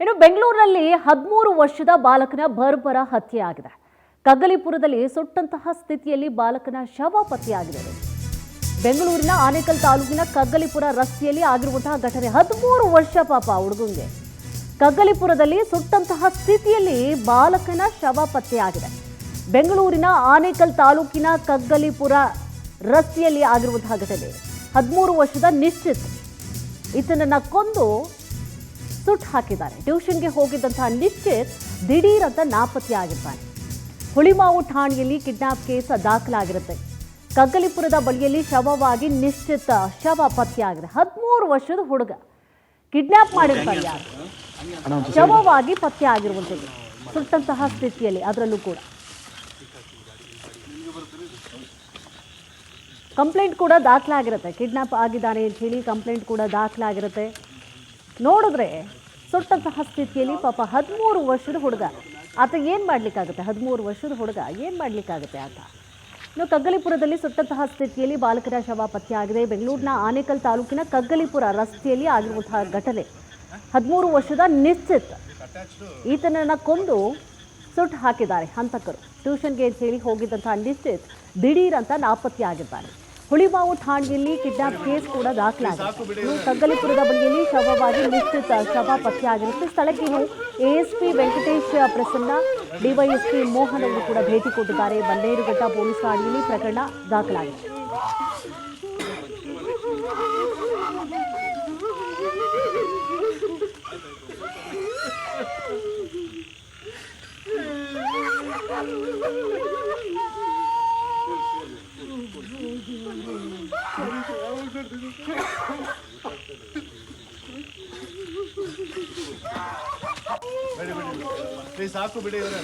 ಇನ್ನು ಬೆಂಗಳೂರಿನಲ್ಲಿ 13 ವರ್ಷದ ಬಾಲಕನ ಬರ್ಬರ ಹತ್ಯೆ ಆಗಿದೆ. ಕಗ್ಗಲಿಪುರದಲ್ಲಿ ಸುಟ್ಟಂತಹ ಸ್ಥಿತಿಯಲ್ಲಿ ಬಾಲಕನ ಶವ ಪತ್ತೆಯಾಗಿದೆ. ಬೆಂಗಳೂರಿನ ಆನೇಕಲ್ ತಾಲೂಕಿನ ಕಗ್ಗಲಿಪುರ ರಸ್ತೆಯಲ್ಲಿ ಆಗಿರುವಂತಹ ಘಟನೆ. 13 ವರ್ಷ ಪಾಪ ಹುಡುಗಂಗೆ. ಕಗ್ಗಲಿಪುರದಲ್ಲಿ ಸುಟ್ಟಂತಹ ಸ್ಥಿತಿಯಲ್ಲಿ ಬಾಲಕನ ಶವ ಪತ್ತೆಯಾಗಿದೆ. ಬೆಂಗಳೂರಿನ ಆನೇಕಲ್ ತಾಲೂಕಿನ ಕಗ್ಗಲಿಪುರ ರಸ್ತೆಯಲ್ಲಿ ಆಗಿರುವಂತಹ ಘಟನೆ. 13 ವರ್ಷದ ನಿಶ್ಚಿತ್ ಈತನನ್ನ ಕೊಂದು ಸುಟ್ಟು ಹಾಕಿದ್ದಾರೆ. ಟ್ಯೂಷನ್ಗೆ ಹೋಗಿದ್ದಂತಹ ನಿಶ್ಚಿತ್ ದಿಢೀರ್ ಅಂತ ನಾಪತ್ತೆಯಾಗಿದ್ದಾನೆ. ಹುಳಿಮಾವು ಠಾಣೆಯಲ್ಲಿ ಕಿಡ್ನಾಪ್ ಕೇಸ್ ದಾಖಲಾಗಿರುತ್ತೆ. ಕಗ್ಗಲಿಪುರದ ಬಳಿಯಲ್ಲಿ ಶವವಾಗಿ ನಿಶ್ಚಿತ್ ಶವ ಪತ್ತೆಯಾಗಿದೆ. 13 ವರ್ಷದ ಹುಡುಗ ಕಿಡ್ನಾಪ್ ಮಾಡಿರ್ತಾರೆ ಯಾರು, ಶವವಾಗಿ ಪತ್ತೆ ಆಗಿರುವಂಥದ್ದು ಸುಟ್ಟಂತಹ ಸ್ಥಿತಿಯಲ್ಲಿ. ಅದರಲ್ಲೂ ಕೂಡ ಕಂಪ್ಲೇಂಟ್ ಕೂಡ ದಾಖಲಾಗಿರುತ್ತೆ. ಕಿಡ್ನಾಪ್ ಆಗಿದ್ದಾನೆ ಅಂತ ಹೇಳಿ ಕಂಪ್ಲೇಂಟ್ ಕೂಡ ದಾಖಲಾಗಿರುತ್ತೆ. ನೋಡಿದ್ರೆ ಸುಟ್ಟಂತಹ ಸ್ಥಿತಿಯಲ್ಲಿ ಪಾಪ 13 ವರ್ಷದ ಹುಡುಗ. ಆತ ಏನು ಮಾಡಲಿಕ್ಕಾಗುತ್ತೆ? 13 ವರ್ಷದ ಹುಡುಗ ಏನು ಮಾಡಲಿಕ್ಕಾಗುತ್ತೆ ಆತ? ಇನ್ನು ಕಗ್ಗಲಿಪುರದಲ್ಲಿ ಸುಟ್ಟಂತಹ ಸ್ಥಿತಿಯಲ್ಲಿ ಬಾಲಕನ ಶವ ಪತ್ತೆಯಾಗಿದೆ. ಬೆಂಗಳೂರಿನ ಆನೇಕಲ್ ತಾಲೂಕಿನ ಕಗ್ಗಲಿಪುರ ರಸ್ತೆಯಲ್ಲಿ ಆಗಿರುವಂತಹ ಘಟನೆ. 13 ವರ್ಷದ ನಿಶ್ಚಿತ್ ಈತನನ್ನು ಕೊಂದು ಸುಟ್ಟು ಹಾಕಿದ್ದಾರೆ ಹಂತಕರು. ಟ್ಯೂಷನ್ಗೆ ಅಂತ ಹೇಳಿ ಹೋಗಿದ್ದಂತಹ ನಿಶ್ಚಿತ್ ದಿಢೀರ್ ಅಂತ ನಾಪತ್ತೆಯಾಗಿದ್ದಾನೆ. ಹುಳಿಮಾವು ಠಾಣೆಯಲ್ಲಿ ಕಿಡ್ನಾಪ್ ಕೇಸ್ ಕೂಡ ದಾಖಲಾಗಿದೆ. ಕಗ್ಗಲಿಪುರದ ಬಳಿಯಲ್ಲಿ ಶವವಾಗಿ ನಿಶ್ಚಿತ್ ಶವ ಪತ್ತೆಯಾಗಿರುತ್ತೆ. ಸ್ಥಳಕ್ಕೆ ASP ವೆಂಕಟೇಶ್ ಪ್ರಸನ್ನ, DYSP ಮೋಹನ್ ಅವರು ಕೂಡ ಭೇಟಿ ಕೊಟ್ಟಿದ್ದಾರೆ. ಬನ್ನೇರುಘಟ್ಟ ಪೊಲೀಸ್ ಠಾಣೆಯಲ್ಲಿ ಪ್ರಕರಣ ದಾಖಲಾಗಿದೆ. ಸಾಕು ಬಿಡಿ ಇವರ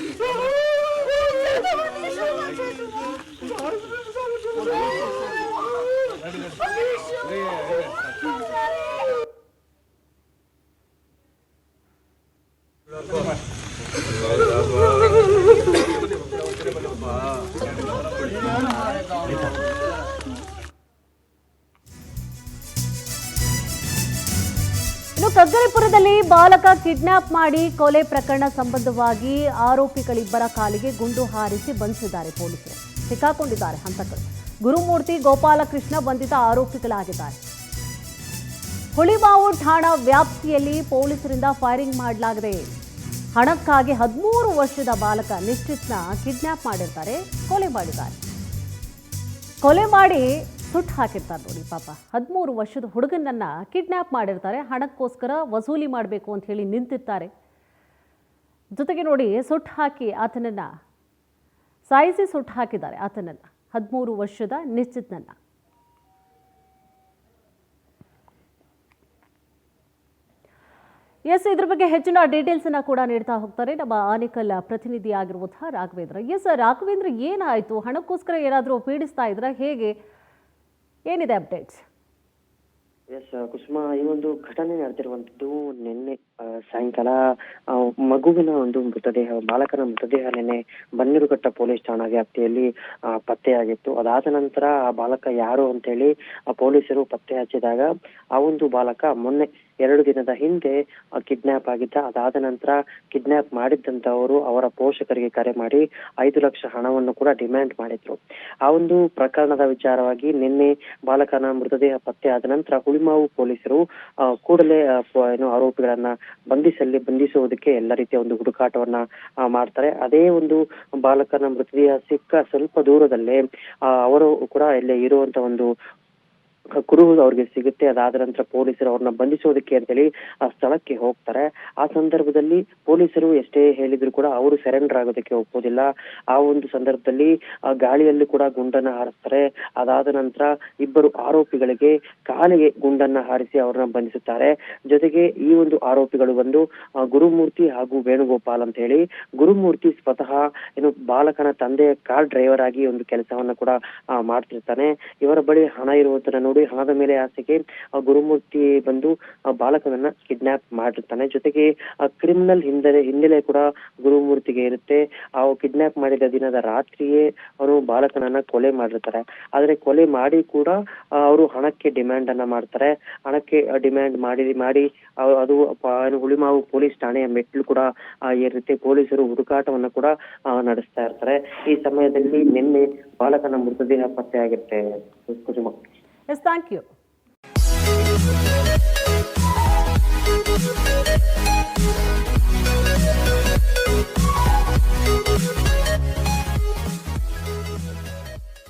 ಇನ್ನು ಕಗ್ಗಲಿಪುರದಲ್ಲಿ ಬಾಲಕ ಕಿಡ್ನಾಪ್ ಮಾಡಿ ಕೊಲೆ ಪ್ರಕರಣ ಸಂಬಂಧವಾಗಿ ಆರೋಪಿಗಳಿಬ್ಬರ ಕಾಲಿಗೆ ಗುಂಡು ಹಾರಿಸಿ ಬಂಧಿಸಿದ್ದಾರೆ ಪೊಲೀಸರು. ಸಿಕ್ಕಾಕೊಂಡಿದ್ದಾರೆ ಹಂತಕರು. ಗುರುಮೂರ್ತಿ, ಗೋಪಾಲಕೃಷ್ಣ ಬಂಧಿತ ಆರೋಪಿಗಳಾಗಿದ್ದಾರೆ. ಹುಳಿಮಾವು ಠಾಣಾ ವ್ಯಾಪ್ತಿಯಲ್ಲಿ ಪೊಲೀಸರಿಂದ ಫೈರಿಂಗ್ ಮಾಡಲಾಗಿದೆ. ಹಣಕ್ಕಾಗಿ 13 ವರ್ಷದ ಬಾಲಕ ನಿಶ್ಚಿತ್ನ ಕಿಡ್ನಾಪ್ ಮಾಡಿರ್ತಾರೆ, ಕೊಲೆ ಮಾಡಿದ್ದಾರೆ. ಕೊಲೆ ಮಾಡಿ ಸುಟ್ಟು ಹಾಕಿರ್ತಾರೆ ನೋಡಿ ಪಾಪ. 13 ವರ್ಷದ ಹುಡುಗನನ್ನ ಕಿಡ್ನಾಪ್ ಮಾಡಿರ್ತಾರೆ. ಹಣಕ್ಕೋಸ್ಕರ ವಸೂಲಿ ಮಾಡಬೇಕು ಅಂತ ಹೇಳಿ ನಿಂತಿರ್ತಾರೆ. ಜೊತೆಗೆ ನೋಡಿ ಸುಟ್ಟು ಹಾಕಿ ಆತನನ್ನ ಸಾಯಿಸಿ ಸುಟ್ಟು ಹಾಕಿದ್ದಾರೆ. ಆತನನ್ನ 13 ವರ್ಷದ ನಿಶ್ಚಿತ್ನನ್ನ. ಎಸ್, ಇದ್ರ ಬಗ್ಗೆ ಹೆಚ್ಚಿನ ಡೀಟೇಲ್ಸ್ ಅನ್ನ ಕೂಡ ನೀಡ್ತಾ ಹೋಗ್ತಾರೆ ನಮ್ಮ ಆನೇಕಲ್ ಪ್ರತಿನಿಧಿ ಆಗಿರುವಂತಹ ರಾಘವೇಂದ್ರ. ಎಸ್ ರಾಘವೇಂದ್ರ, ಏನಾಯ್ತು? ಹಣಕ್ಕೋಸ್ಕರ ಏನಾದರೂ ಪೀಡಿಸ್ತಾ ಇದ್ರ ಹೇಗೆ? ಏನಿದೆ ಅಪ್ಡೇಟ್ಸ್? ಎಸ್ ಕುಸುಮಾ, ಈ ಒಂದು ಘಟನೆ ನಡೆದಿರುವಂತದ್ದು ನಿನ್ನೆ ಸಾಯಂಕಾಲ. ಮಗುವಿನ ಒಂದು ಮೃತದೇಹ, ಬಾಲಕನ ಮೃತದೇಹ ನಿನ್ನೆ ಬನ್ನೇರುಘಟ್ಟ ಪೊಲೀಸ್ ಠಾಣಾ ವ್ಯಾಪ್ತಿಯಲ್ಲಿ ಪತ್ತೆಯಾಗಿತ್ತು. ಅದಾದ ನಂತರ ಆ ಬಾಲಕ ಯಾರು ಅಂತೇಳಿ ಪೊಲೀಸರು ಪತ್ತೆ ಹಚ್ಚಿದಾಗ ಆ ಒಂದು ಬಾಲಕ ಮೊನ್ನೆ 2 ದಿನದ ಹಿಂದೆ ಕಿಡ್ನಾಪ್ ಆಗಿದ್ದ. ಅದಾದ ನಂತರ ಕಿಡ್ನಾಪ್ ಮಾಡಿದ್ದಂತವರು ಅವರ ಪೋಷಕರಿಗೆ ಕರೆ ಮಾಡಿ 5 ಲಕ್ಷ ಹಣವನ್ನು ಕೂಡ ಡಿಮ್ಯಾಂಡ್ ಮಾಡಿದ್ರು. ಆ ಒಂದು ಪ್ರಕರಣದ ವಿಚಾರವಾಗಿ ನಿನ್ನೆ ಬಾಲಕನ ಮೃತದೇಹ ಪತ್ತೆ ಆದ ನಂತರ ಹುಳಿಮಾವು ಪೊಲೀಸರು ಕೂಡಲೇ ಆರೋಪಿಗಳನ್ನ ಬಂಧಿಸುವುದಕ್ಕೆ ಎಲ್ಲ ರೀತಿಯ ಒಂದು ಹುಡುಕಾಟವನ್ನ ಮಾಡ್ತಾರೆ. ಅದೇ ಒಂದು ಬಾಲಕನ ಮೃತದೇಹ ಸಿಕ್ಕ ಸ್ವಲ್ಪ ದೂರದಲ್ಲೇ ಅವರು ಕೂಡ ಇಲ್ಲೇ ಇರುವಂತ ಒಂದು ಕುರುಹು ಅವ್ರಿಗೆ ಸಿಗುತ್ತೆ. ಅದಾದ ನಂತರ ಪೊಲೀಸರು ಅವ್ರನ್ನ ಬಂಧಿಸೋದಕ್ಕೆ ಅಂತೇಳಿ ಆ ಸ್ಥಳಕ್ಕೆ ಹೋಗ್ತಾರೆ. ಆ ಸಂದರ್ಭದಲ್ಲಿ ಪೊಲೀಸರು ಎಷ್ಟೇ ಹೇಳಿದ್ರು ಕೂಡ ಅವರು ಸರೆಂಡರ್ ಆಗೋದಕ್ಕೆ ಒಪ್ಪೋದಿಲ್ಲ. ಆ ಒಂದು ಸಂದರ್ಭದಲ್ಲಿ ಗಾಳಿಯಲ್ಲಿ ಕೂಡ ಗುಂಡನ್ನ ಹಾರಿಸ್ತಾರೆ. ಅದಾದ ನಂತರ ಇಬ್ಬರು ಆರೋಪಿಗಳಿಗೆ ಕಾಲಿಗೆ ಗುಂಡನ್ನ ಹಾರಿಸಿ ಅವ್ರನ್ನ ಬಂಧಿಸುತ್ತಾರೆ. ಜೊತೆಗೆ ಈ ಒಂದು ಆರೋಪಿಗಳು ಬಂದು ಗುರುಮೂರ್ತಿ ಹಾಗೂ ವೇಣುಗೋಪಾಲ್ ಅಂತ ಹೇಳಿ. ಗುರುಮೂರ್ತಿ ಸ್ವತಃ ಬಾಲಕನ ತಂದೆಯ ಕಾರ್ ಡ್ರೈವರ್ ಆಗಿ ಒಂದು ಕೆಲಸವನ್ನ ಕೂಡ ಮಾಡ್ತಿರ್ತಾನೆ. ಇವರ ಬಳಿ ಹಣ ಇರುವುದನ್ನು ನೋಡಿ ಹಣದ ಮೇಲೆ ಆಸೆಗೆ ಗುರುಮೂರ್ತಿ ಬಂದು ಬಾಲಕನನ್ನ ಕಿಡ್ನಾಪ್ ಮಾಡಿರ್ತಾನೆ. ಜೊತೆಗೆ ಕ್ರಿಮಿನಲ್ ಹಿನ್ನೆಲೆ ಕೂಡ ಗುರುಮೂರ್ತಿಗೆ ಇರುತ್ತೆ. ಕಿಡ್ನಾಪ್ ಮಾಡಿದ ದಿನದ ರಾತ್ರಿಯೇ ಅವರು ಬಾಲಕನನ್ನ ಕೊಲೆ ಮಾಡಿರ್ತಾರೆ. ಆದ್ರೆ ಕೊಲೆ ಮಾಡಿ ಕೂಡ ಅವರು ಹಣಕ್ಕೆ ಡಿಮ್ಯಾಂಡ್ ಅನ್ನ ಮಾಡ್ತಾರೆ. ಹಣಕ್ಕೆ ಡಿಮ್ಯಾಂಡ್ ಮಾಡಿ ಅದು ಹುಳಿಮಾವು ಪೊಲೀಸ್ ಠಾಣೆಯ ಮೆಟ್ಲು ಕೂಡ ಏರುತ್ತೆ. ಪೊಲೀಸರು ಹುಡುಕಾಟವನ್ನ ಕೂಡ ನಡೆಸ್ತಾ ಇರ್ತಾರೆ. ಈ ಸಮಯದಲ್ಲಿ ನಿನ್ನೆ ಬಾಲಕನ ಮೃತದೇಹ ಪತ್ತೆಯಾಗಿರುತ್ತೆ. ಕುಸುಮ. Yes, thank you.